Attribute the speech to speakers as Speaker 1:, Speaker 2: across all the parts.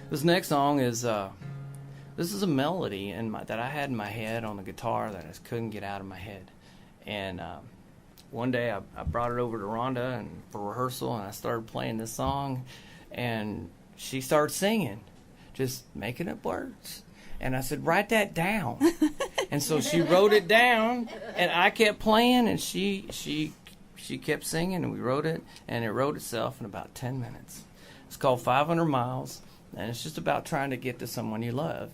Speaker 1: This next song is this is a melody that I had in my head on the guitar that I just couldn't get out of my head. And one day I brought it over to Rhonda and for rehearsal, and I started playing this song, and she started singing, just making up words. And I said, write that down. And so she wrote it down, and I kept playing, and she kept singing, and we wrote it, and it wrote itself in about 10 minutes. It's called 500 Miles, and it's just about trying to get to someone you love.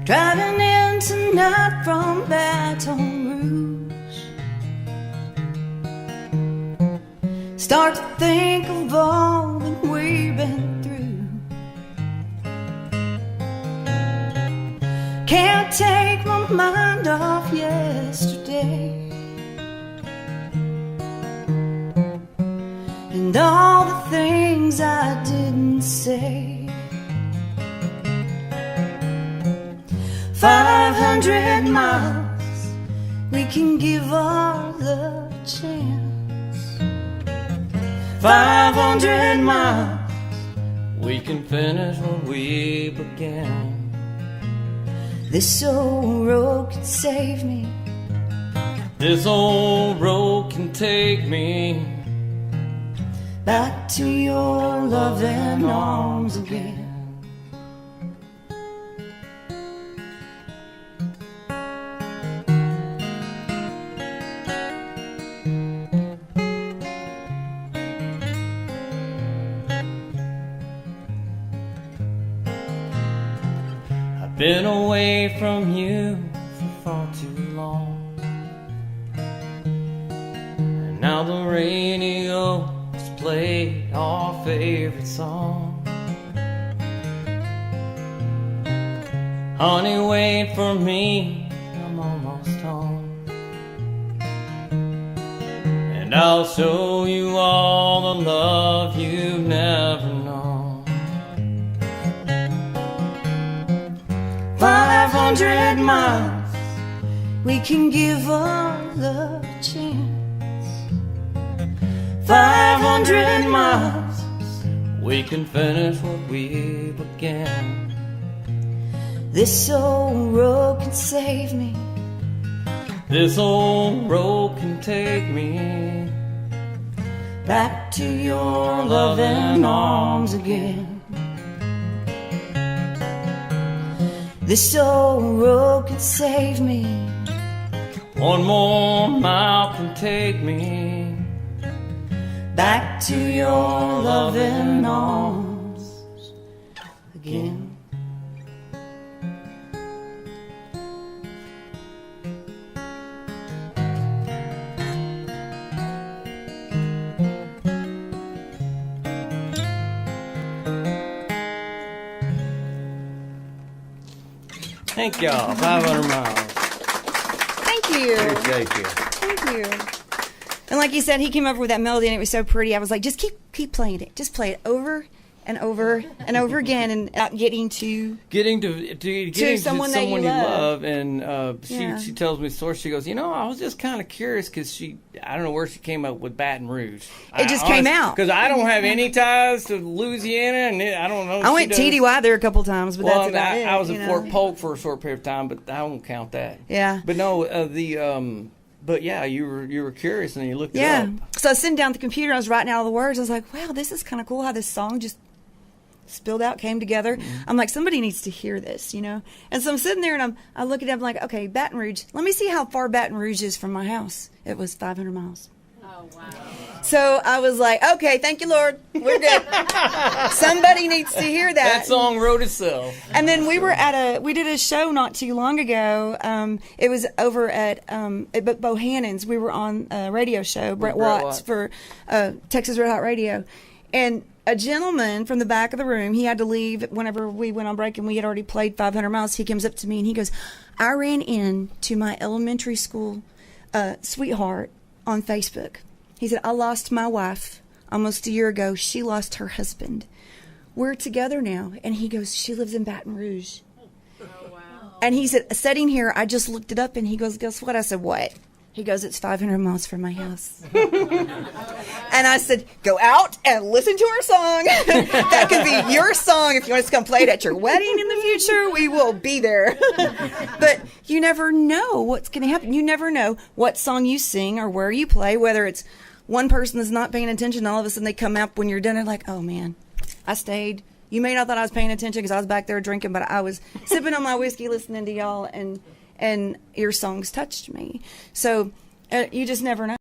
Speaker 2: Driving in tonight from Baton Rouge, start to think of all that we've been through. Can't take my mind off yesterday and all the things I didn't say. 500 miles, we can give our love a chance.
Speaker 1: 500 miles, we can finish what we began.
Speaker 2: This old road can save me.
Speaker 1: This old road can take me
Speaker 2: back to your loving arms again.
Speaker 1: Been away from you for far too long, and now the radio has played our favorite song. Honey, wait for me, I'm almost home, and I'll show you all the love you've never known.
Speaker 2: 500 miles, we can give our love a chance. 500 miles,
Speaker 1: we can finish what we began.
Speaker 2: This old road can save me.
Speaker 1: This old road can take me
Speaker 2: back to your loving arms again. This old road can save me.
Speaker 1: One more mile can take me
Speaker 2: back to your loving arms again.
Speaker 1: Thank y'all. 500 miles.
Speaker 2: Thank you.
Speaker 1: Appreciate you.
Speaker 2: Thank you. And like you said, he came over with that melody and it was so pretty. I was like, just keep playing it. Just play it over and over and over again, and getting to
Speaker 1: someone you love. And
Speaker 2: Yeah.
Speaker 1: she tells me the story. She goes, I was just kind of curious because I don't know where she came up with Baton Rouge.
Speaker 2: It just came out.
Speaker 1: Because I don't have any ties to Louisiana, and I don't know.
Speaker 2: I went TDY there a couple times, but that's about it.
Speaker 1: I was at Fort Polk for a short period of time, but I won't count that.
Speaker 2: Yeah.
Speaker 1: But no, but yeah, you were curious and you looked it up.
Speaker 2: Yeah. So I was sitting down at the computer, I was writing out all the words. I was like, wow, this is kind of cool how this song just spilled out, came together.
Speaker 1: Mm-hmm.
Speaker 2: I'm like, somebody needs to hear this, And so I'm sitting there and I look at it, I'm like, okay, Baton Rouge. Let me see how far Baton Rouge is from my house. It was 500 miles.
Speaker 3: Oh, wow.
Speaker 2: So I was like, okay, thank you, Lord. We're good. Somebody needs to hear that.
Speaker 1: That song wrote itself.
Speaker 2: And then we did a show not too long ago. It was over at Bohannon's. We were on a radio show, Brett Watts for Texas Red Hot Radio. And a gentleman from the back of the room, he had to leave whenever we went on break and we had already played 500 miles. He comes up to me and he goes, I ran into my elementary school sweetheart on Facebook. He said, I lost my wife almost a year ago. She lost her husband. We're together now. And he goes, she lives in Baton Rouge.
Speaker 3: Oh, wow.
Speaker 2: And he said, sitting here, I just looked it up, and he goes, guess what? I said, what? He goes, it's 500 miles from my house. And I said, go out and listen to our song. That could be your song. If you want us to come play it at your wedding in the future, we will be there. But you never know what's going to happen. You never know what song you sing or where you play, whether it's one person that's not paying attention, all of a sudden they come up when you're done and like, oh man, I stayed. You may not thought I was paying attention because I was back there drinking, but I was sipping on my whiskey listening to y'all, and your songs touched me. So you just never know.